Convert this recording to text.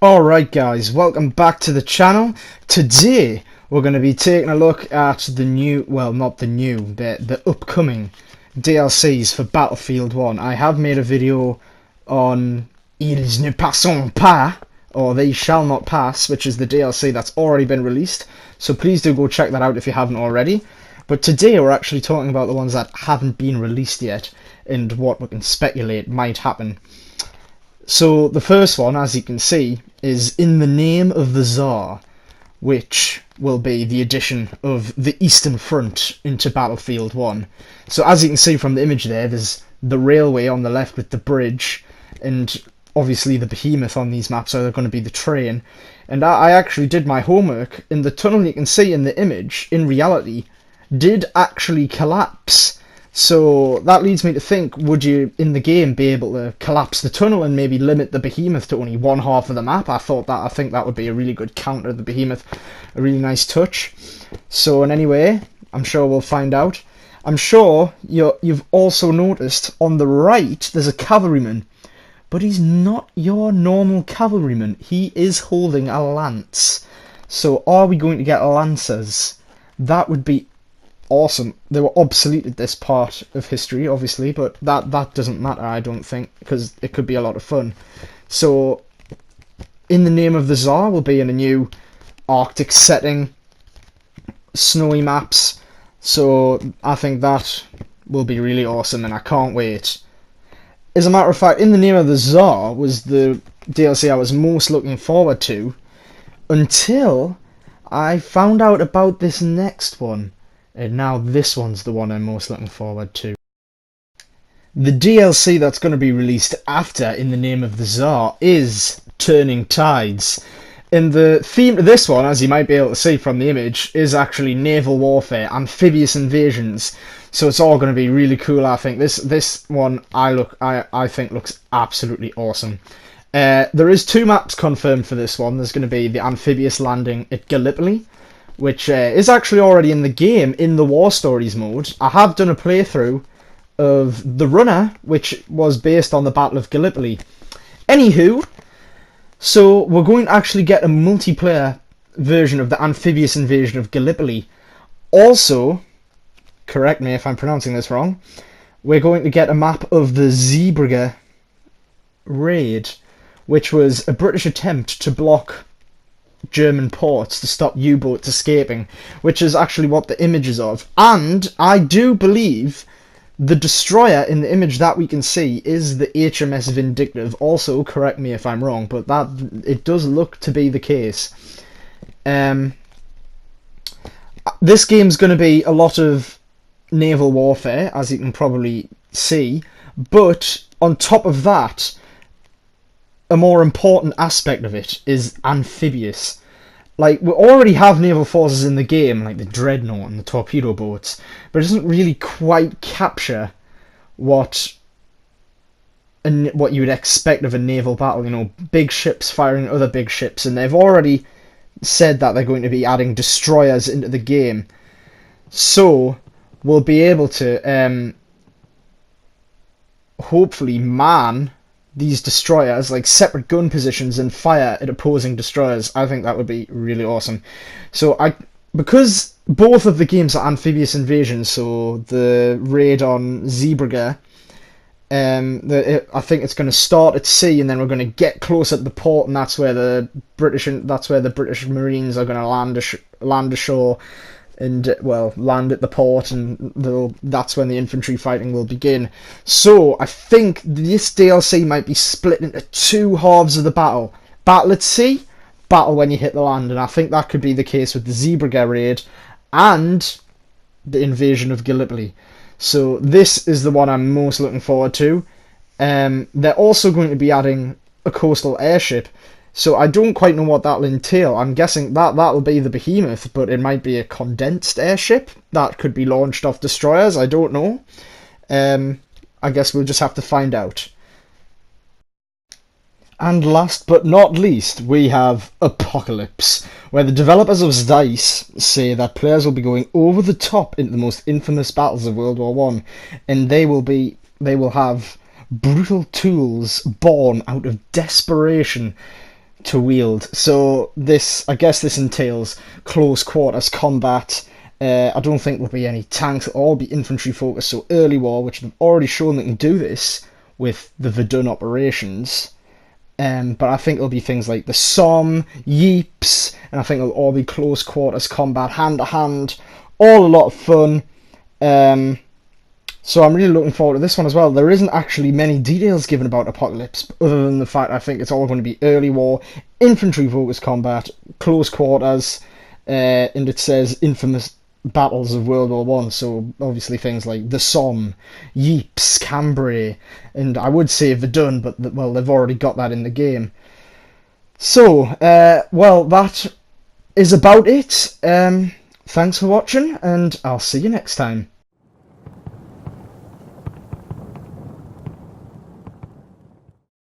Alright guys, welcome back to the channel. Today we're going to be taking a look at the new, well not the new, the upcoming DLCs for Battlefield 1. I have made a video on Ils ne passent pas, or They Shall Not Pass, which is the DLC that's already been released. So please do go check that out if you haven't already. But today we're actually talking about the ones that haven't been released yet and what we can speculate might happen. So the first one, as you can see, is In the Name of the Tsar, which will be the addition of the Eastern Front into Battlefield 1. So as you can see from the image there, there's the railway on the left with the bridge, and obviously the behemoth on these maps are going to be the train. And I actually did my homework, and the tunnel you can see in the image, in reality, did actually collapse. So that leads me to think, would you in the game be able to collapse the tunnel and maybe limit the behemoth to only one half of the map? I think that would be a really good counter to the behemoth, a really nice touch. So in any way, I'm sure we'll find out. I'm sure you've also noticed on the right there's a cavalryman, but he's not your normal cavalryman. He is holding a lance. So are we going to get lancers? That would be awesome. They were obsolete at this part of history, obviously, but that doesn't matter, I don't think, because it could be a lot of fun. So, In the Name of the Tsar will be in a new Arctic setting, snowy maps, so I think that will be really awesome, and I can't wait. As a matter of fact, In the Name of the Tsar was the DLC I was most looking forward to, until I found out about this next one. And now this one's the one I'm most looking forward to. The DLC that's going to be released after In the Name of the Tsar is Turning Tides. And the theme to this one, as you might be able to see from the image, is actually naval warfare, amphibious invasions. So it's all going to be really cool, I think. This one I think looks absolutely awesome. There is 2 maps confirmed for this one. There's going to be the amphibious landing at Gallipoli, which is actually already in the game, in the War Stories mode. I have done a playthrough of The Runner, which was based on the Battle of Gallipoli. Anywho, so we're going to actually get a multiplayer version of the amphibious invasion of Gallipoli. Also, correct me if I'm pronouncing this wrong, we're going to get a map of the Zeebrugge raid, which was a British attempt to block German ports to stop U-boats escaping, which is actually what the image is of. And I do believe the destroyer in the image that we can see is the HMS Vindictive. Also, correct me if I'm wrong, but that it does look to be the case. This game's going to be a lot of naval warfare, as you can probably see, but on top of that, a more important aspect of it is amphibious. Like, we already have naval forces in the game, like the Dreadnought and the torpedo boats, but it doesn't really quite capture what you would expect of a naval battle. You know, big ships firing at other big ships, and they've already said that they're going to be adding destroyers into the game. So, we'll be able to hopefully man these destroyers, like separate gun positions, and fire at opposing destroyers. I think that would be really awesome. So because both of the games are amphibious invasions, so the raid on Zeebrugge, I think it's going to start at sea, and then we're going to get closer to the port, and that's where the British Marines are going to land ashore. And, well, land at the port, and that's when the infantry fighting will begin. So, I think this DLC might be split into 2 halves of the battle. Battle at sea, battle when you hit the land. And I think that could be the case with the Zeebrugge raid and the invasion of Gallipoli. So, this is the one I'm most looking forward to. They're also going to be adding a coastal airship. So I don't quite know what that'll entail. I'm guessing that'll be the behemoth, but it might be a condensed airship that could be launched off destroyers. I don't know. I guess we'll just have to find out. And last but not least, we have Apocalypse, where the developers of DICE say that players will be going over the top into the most infamous battles of World War I, and they will have brutal tools born out of desperation to wield. So this, I guess this entails close quarters combat. I don't think there'll be any tanks, it'll all be infantry focused, so early war, which they've already shown they can do this with the Verdun operations. But I think it'll be things like the Somme, Ypres, and I think it'll all be close quarters combat, hand to hand, all a lot of fun. So I'm really looking forward to this one as well. There isn't actually many details given about Apocalypse, other than the fact I think it's all going to be early war, infantry focused combat, close quarters, and it says infamous battles of World War One. So obviously things like the Somme, Ypres, Cambrai, and I would say Verdun, but well, they've already got that in the game. So, well, that is about it. Thanks for watching, and I'll see you next time.